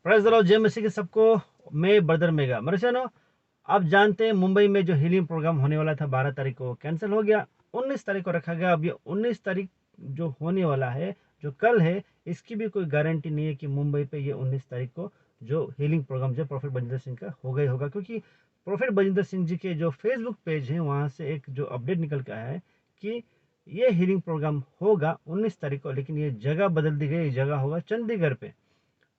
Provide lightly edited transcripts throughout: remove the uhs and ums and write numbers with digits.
Praise the Lord, जय मसीह के सबको। मैं ब्रदर मेगा मेरे से नो। आप जानते हैं मुंबई में जो हीलिंग प्रोग्राम होने वाला था 12 तारीख को कैंसिल हो गया, 19 तारीख को रखा गया। अब ये 19 तारीख जो होने वाला है, जो कल है, इसकी भी कोई गारंटी नहीं है कि मुंबई पे ये 19 तारीख को जो हीलिंग प्रोग्राम जो प्रोफेट बजिंदर सिंह का होगा ही होगा। क्योंकि प्रोफेट बजिंदर सिंह जी के जो फेसबुक पेज है वहाँ से एक जो अपडेट निकल के आया है कि ये हीलिंग प्रोग्राम होगा 19 तारीख को, लेकिन ये जगह बदल दी गई। ये जगह होगा चंडीगढ़ पे।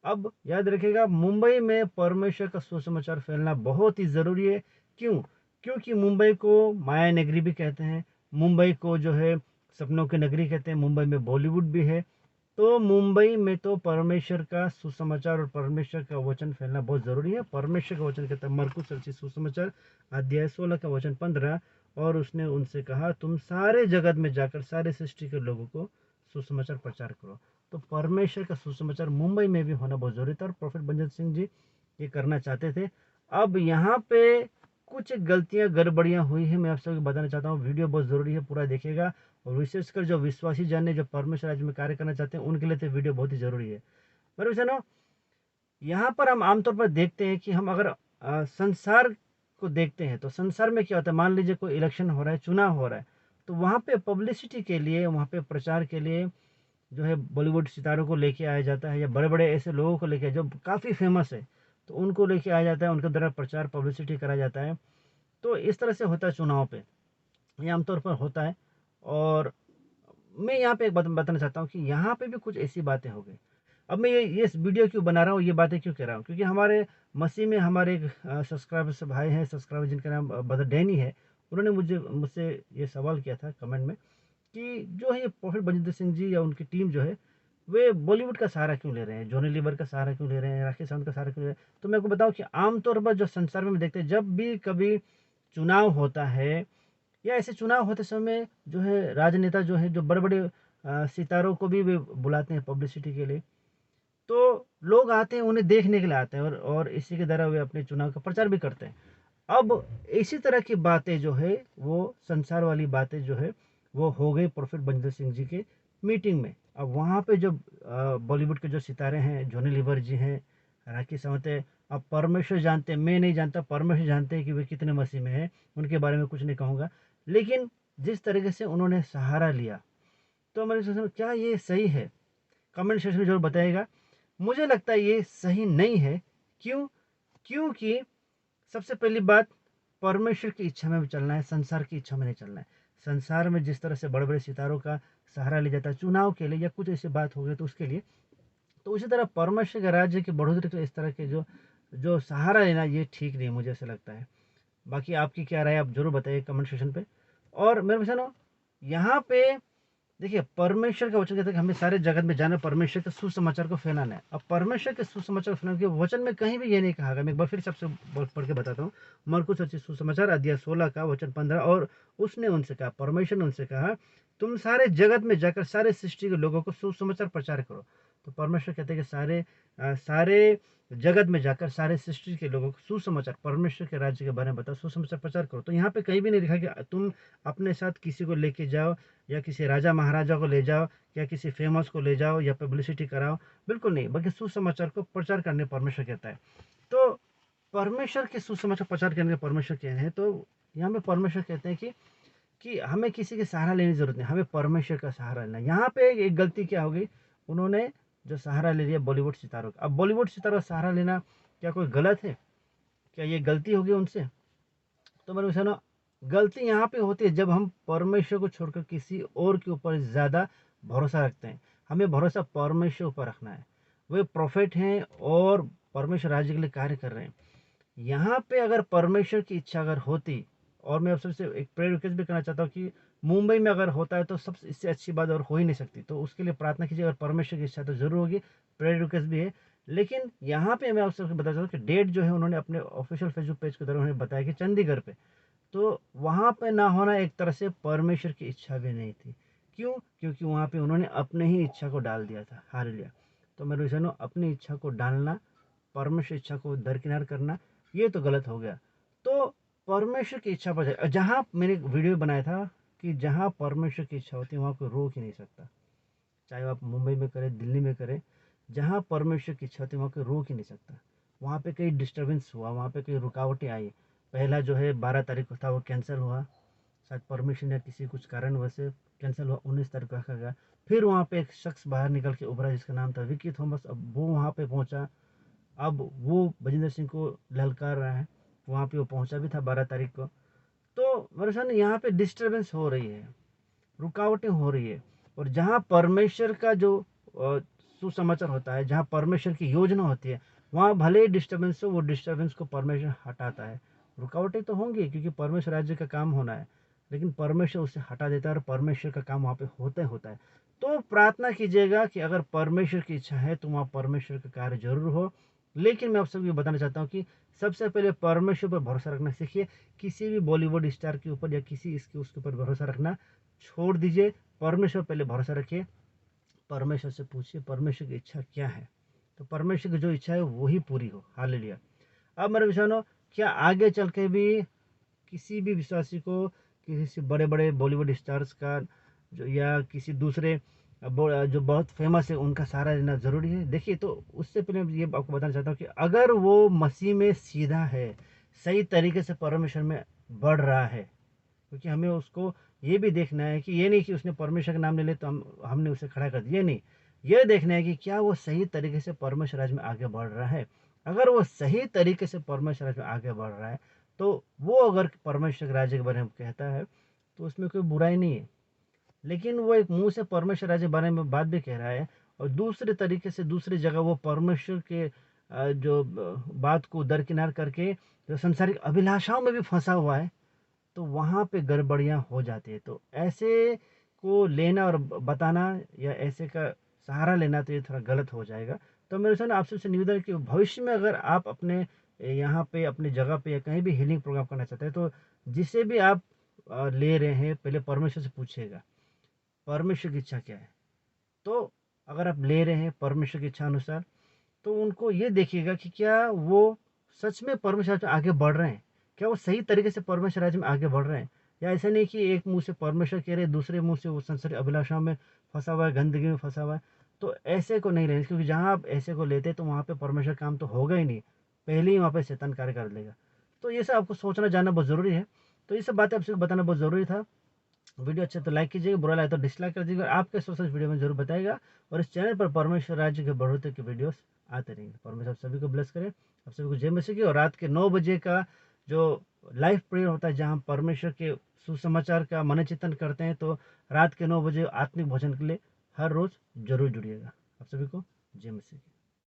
अब याद रखिएगा, मुंबई में परमेश्वर का सुसमाचार फैलना बहुत ही ज़रूरी है। क्यों? क्योंकि मुंबई को माया नगरी भी कहते हैं, मुंबई को जो है सपनों की नगरी कहते हैं, मुंबई में बॉलीवुड भी है। तो मुंबई में तो परमेश्वर का सुसमाचार और परमेश्वर का वचन फैलना बहुत ज़रूरी है। परमेश्वर का वचन कहता है मरकुस रचित सुसमाचार अध्याय 16 का वचन 15, और उसने उनसे कहा तुम सारे जगत में जाकर सारे सृष्टि के लोगों को सुसमाचार प्रचार करो। तो परमेश्वर का सुसमाचार मुंबई में भी होना बहुत जरूरी था, और प्रोफेट बंजर सिंह जी ये करना चाहते थे। अब यहाँ पे कुछ गलतियां गड़बड़ियां हुई है, मैं आप सबको बताना चाहता हूँ। वीडियो बहुत जरूरी है, पूरा देखिएगा। और विशेषकर जो विश्वासी जाने जो परमेश्वर राज्य में कार्य करना चाहते हैं उनके लिए तो वीडियो बहुत ही जरूरी है। मेरे बच्चों, यहाँ पर हम आमतौर पर देखते हैं कि हम अगर संसार को देखते हैं तो संसार में क्या होता है। मान लीजिए कोई इलेक्शन हो रहा है, चुनाव हो रहा है, तो वहाँ पे पब्लिसिटी के लिए, वहाँ पे प्रचार के लिए जो है बॉलीवुड सितारों को लेके आया जाता है, या बड़े बड़े ऐसे लोगों को लेके जो काफ़ी फेमस है, तो उनको लेके आया जाता है, उनके द्वारा प्रचार पब्लिसिटी कराया जाता है। तो इस तरह से होता है चुनाव पे, ये आमतौर पर होता है। और मैं यहाँ पे एक बात बताना चाहता हूँ कि यहाँ पे भी कुछ ऐसी बातें हो गई। अब मैं ये इस वीडियो क्यों बना रहा हूँ, ये बातें क्यों कह रहा हूँ, क्योंकि हमारे मसीह में हमारे एक सब्सक्राइबर भाई हैं, सब्सक्राइबर जिनका नाम ब्रदर डैनी है। उन्होंने मुझसे ये सवाल किया था कमेंट में कि जो है ये प्रोफेट बलजिंदर सिंह जी या उनकी टीम जो है, वे बॉलीवुड का सहारा क्यों ले रहे हैं, जॉनी लीवर का सहारा क्यों ले रहे हैं, राकेश सावंत का सहारा क्यों ले रहे हैं। तो मैं आपको बताऊं कि आमतौर पर जो संसार में देखते हैं, जब भी कभी चुनाव होता है या ऐसे चुनाव होते समय जो है राजनेता जो है, जो बड़े बड़े सितारों को भी वे बुलाते हैं पब्लिसिटी के लिए। तो लोग आते हैं, उन्हें देखने के लिए आते हैं, और इसी के द्वारा वे अपने चुनाव का प्रचार भी करते हैं। अब इसी तरह की बातें जो है, वो संसार वाली बातें जो है, वो हो गई प्रोफेट बंजर सिंह जी के मीटिंग में। अब वहाँ पे जो बॉलीवुड के जो सितारे हैं, जॉनी लीवर जी हैं, राकेश सावंत है, अब परमेश्वर जानते हैं, मैं नहीं जानता, परमेश्वर जानते हैं कि वे कितने मसीह में हैं, उनके बारे में कुछ नहीं कहूँगा। लेकिन जिस तरीके से उन्होंने सहारा लिया, तो मेरे सोचने में क्या ये सही है? कमेंट सेक्शन में जरूर बताइएगा। मुझे लगता है ये सही नहीं है। क्यों? क्योंकि सबसे पहली बात, परमेश्वर की इच्छा में चलना है, संसार की इच्छा में नहीं चलना है। संसार में जिस तरह से बड़े बड़े सितारों का सहारा लिया जाता है चुनाव के लिए, या कुछ ऐसी बात हो गई तो उसके लिए, तो उसी तरह परमेश्वर के राज्य की बढ़ोतरी के लिए इस तरह के जो जो सहारा लेना, ये ठीक नहीं है, मुझे ऐसा लगता है। बाकी आपकी क्या राय है, आप जरूर बताइए कमेंट सेक्शन पे। और मेरे बच्चों, यहाँ पे देखिए, परमेश्वर का वचन कहता है कि हमें सारे जगत में जाना, परमेश्वर के सुसमाचार को फैलाना है। अब परमेश्वर के सुसमाचार फैलाने के वचन में कहीं भी ये नहीं कहा गया। मैं एक बार फिर सबसे पढ़ के बताता हूँ। मरकुस रचित सुसमाचार अध्याय 16 का वचन 15, और उसने उनसे कहा, परमेश्वर ने उनसे कहा, तुम सारे जगत में जाकर सारे सृष्टि के लोगों को सुसमाचार प्रचार करो। तो परमेश्वर कहते हैं कि सारे जगत में जाकर सारे सृष्टि के लोगों को सुसमाचार, परमेश्वर के राज्य के बारे में बताओ, सुसमाचार प्रचार करो। तो यहाँ पे कहीं भी नहीं लिखा कि तुम अपने साथ किसी को लेके जाओ, या किसी राजा महाराजा को ले जाओ, या किसी फेमस को ले जाओ, या पब्लिसिटी कराओ। बिल्कुल नहीं, बल्कि सुसमाचार को प्रचार करने परमेश्वर कहता है। तो परमेश्वर के सुसमाचार प्रचार करने के परमेश्वर कहते हैं। तो यहाँ पे परमेश्वर कहते हैं कि हमें किसी के सहारा लेने की जरूरत नहीं, हमें परमेश्वर का सहारा लेना। यहाँ पे एक गलती क्या हो गई, उन्होंने जो सहारा ले लिया बॉलीवुड सितारों का। अब बॉलीवुड सितारों का सहारा लेना क्या कोई गलत है? क्या ये गलती होगी उनसे? तो मेरे विषय ना, गलती यहाँ पे होती है जब हम परमेश्वर को छोड़कर किसी और के ऊपर ज़्यादा भरोसा रखते हैं। हमें भरोसा परमेश्वर ऊपर रखना है। वे प्रोफेट हैं और परमेश्वर राज्य के लिए कार्य कर रहे हैं। यहाँ पे अगर परमेश्वर की इच्छा अगर होती, और मैं आप सबसे एक प्रेयर रिक्वेस्ट भी करना चाहता हूँ कि मुंबई में अगर होता है तो सबसे इससे अच्छी बात और हो ही नहीं सकती। तो उसके लिए प्रार्थना कीजिए, अगर परमेश्वर की इच्छा तो जरूर होगी, प्रेयर रिक्वेस्ट भी है। लेकिन यहाँ पे मैं आप सबसे बताना चाहता हूँ कि डेट जो है उन्होंने अपने ऑफिशियल फेसबुक पेज के द्वारा उन्होंने बताया कि चंडीगढ़ पे। तो वहाँ पे ना होना एक तरह से परमेश्वर की इच्छा भी नहीं थी। क्यों? क्योंकि वहाँ पे उन्होंने अपने ही इच्छा को डाल दिया था, हार लिया। तो मेरे विषय अपनी इच्छा को डालना, परमेश्वर इच्छा को दरकिनार करना, ये तो गलत हो गया। तो परमेश्वर की इच्छा पर जहाँ मैंने एक वीडियो बनाया था कि जहाँ परमेश्वर की इच्छा होती है वहाँ कोई रोक ही नहीं सकता। चाहे आप मुंबई में करें, दिल्ली में करें, जहाँ परमेश्वर की इच्छा होती है वहाँ कोई रोक ही नहीं सकता। वहाँ पे कई डिस्टर्बेंस हुआ, वहाँ पे कई रुकावटें आई। पहला जो है 12 तारीख को था वो कैंसिल हुआ, शायद परमिशन या किसी कुछ कारण वैसे कैंसिल हुआ, 19 तारीख को रखा गया। फिर वहाँ पे एक शख्स बाहर निकल के उभरा जिसका नाम था विकी थॉमस, अब वो वहाँ पे पहुँचा। अब वो बजिंदर सिंह को ललकार रहा है, वहाँ पे वो पहुँचा भी था 12 तारीख को। तो मेरे सामने यहाँ पे डिस्टर्बेंस हो रही है, रुकावटें हो रही है। और जहाँ परमेश्वर का जो सुसमाचार होता है, जहाँ परमेश्वर की योजना होती है, वहाँ भले ही डिस्टर्बेंस हो, वो डिस्टर्बेंस को परमेश्वर हटाता है। रुकावटें तो होंगी क्योंकि परमेश्वर राज्य का काम होना है, लेकिन परमेश्वर उसे हटा देता है और परमेश्वर का काम वहाँ पे होता ही होता है। तो प्रार्थना कीजिएगा कि अगर परमेश्वर की इच्छा है तो वहाँ परमेश्वर का कार्य जरूर हो। लेकिन मैं आप सबको बताना चाहता हूँ कि सबसे पहले परमेश्वर पर भरोसा रखना सीखिए। किसी भी बॉलीवुड स्टार के ऊपर या किसी इसके उसके ऊपर भरोसा रखना छोड़ दीजिए। परमेश्वर पहले भरोसा रखिए, परमेश्वर से पूछिए परमेश्वर की इच्छा क्या है, तो परमेश्वर की जो इच्छा है वही पूरी हो। हालेलुया। अब मेरे विषाणु, क्या आगे चल के भी किसी भी विश्वासी को किसी से बड़े बड़े बॉलीवुड स्टार्स का जो या किसी दूसरे जो बहुत फेमस है उनका सहारा लेना ज़रूरी है? देखिए, तो उससे पहले मैं ये आपको बताना चाहता हूँ कि अगर वो मसीह में सीधा है, सही तरीके से परमेश्वर में बढ़ रहा है, क्योंकि हमें उसको ये भी देखना है कि ये नहीं कि उसने परमेश्वर का नाम ले ले तो हमने उसे खड़ा कर दिया, ये नहीं। ये देखना है कि क्या वो सही तरीके से परमेश्वर राज में आगे बढ़ रहा है। अगर वो सही तरीके से परमेश्वर राज में आगे बढ़ रहा है, तो वो अगर परमेश्वर के राज्य के बारे में कहता है तो उसमें कोई बुराई नहीं है। लेकिन वो एक मुंह से परमेश्वर राज्य के बारे में बात भी कह रहा है और दूसरे तरीके से दूसरी जगह वो परमेश्वर के जो बात को दरकिनार करके जो संसारिक अभिलाषाओं में भी फंसा हुआ है, तो वहाँ पे गड़बड़ियाँ हो जाती है। तो ऐसे को लेना और बताना या ऐसे का सहारा लेना तो ये थोड़ा गलत हो जाएगा। तो मेरे से ना आपसे निवेदन है कि भविष्य में अगर आप अपने यहाँ पे अपनी जगह पे या कहीं भी हीलिंग प्रोग्राम करना चाहते हैं, तो जिसे भी आप ले रहे हैं पहले परमेश्वर से पूछिएगा परमेश्वर की इच्छा क्या है। तो अगर आप ले रहे हैं परमेश्वर की इच्छा अनुसार, तो उनको ये देखिएगा कि क्या वो सच में परमेश्वर राज्य में आगे बढ़ रहे हैं, क्या वो सही तरीके से परमेश्वर राज्य में आगे बढ़ रहे हैं। या ऐसा नहीं कि एक मुंह से परमेश्वर कह रहे दूसरे मुंह से वो संसारिक अभिलाषाओं में फंसा हुआ है, गंदगी में फंसा हुआ है। तो ऐसे को नहीं लेना, क्योंकि जहाँ आप ऐसे को लेते तो वहाँ पे परमेश्वर काम तो होगा ही नहीं, पहले ही वहाँ पे शैतान कार्य कर लेगा। तो ये सब आपको सोचना जानना बहुत ज़रूरी है। तो ये सब बातें आपसे बताना बहुत ज़रूरी था। वीडियो अच्छा तो लाइक कीजिएगा, बुरा लगा तो डिसलाइक कर दीजिएगा। आपके सोचना इस वीडियो में जरूर बताएगा। और इस चैनल पर परमेश्वर राज्य के बढ़ोतरी के वीडियोस आते रहेंगे। परमेश्वर आप सभी को ब्लेस करे, आप सभी को जय मसीह की। और रात के 9 बजे का जो लाइव प्रेयर होता है जहाँ परमेश्वर के सुसमाचार का मन चिंतन करते हैं, तो रात के 9 बजे आत्मिक भोजन के लिए हर रोज जरूर जुड़िएगा। आप सभी को जय मसीह की।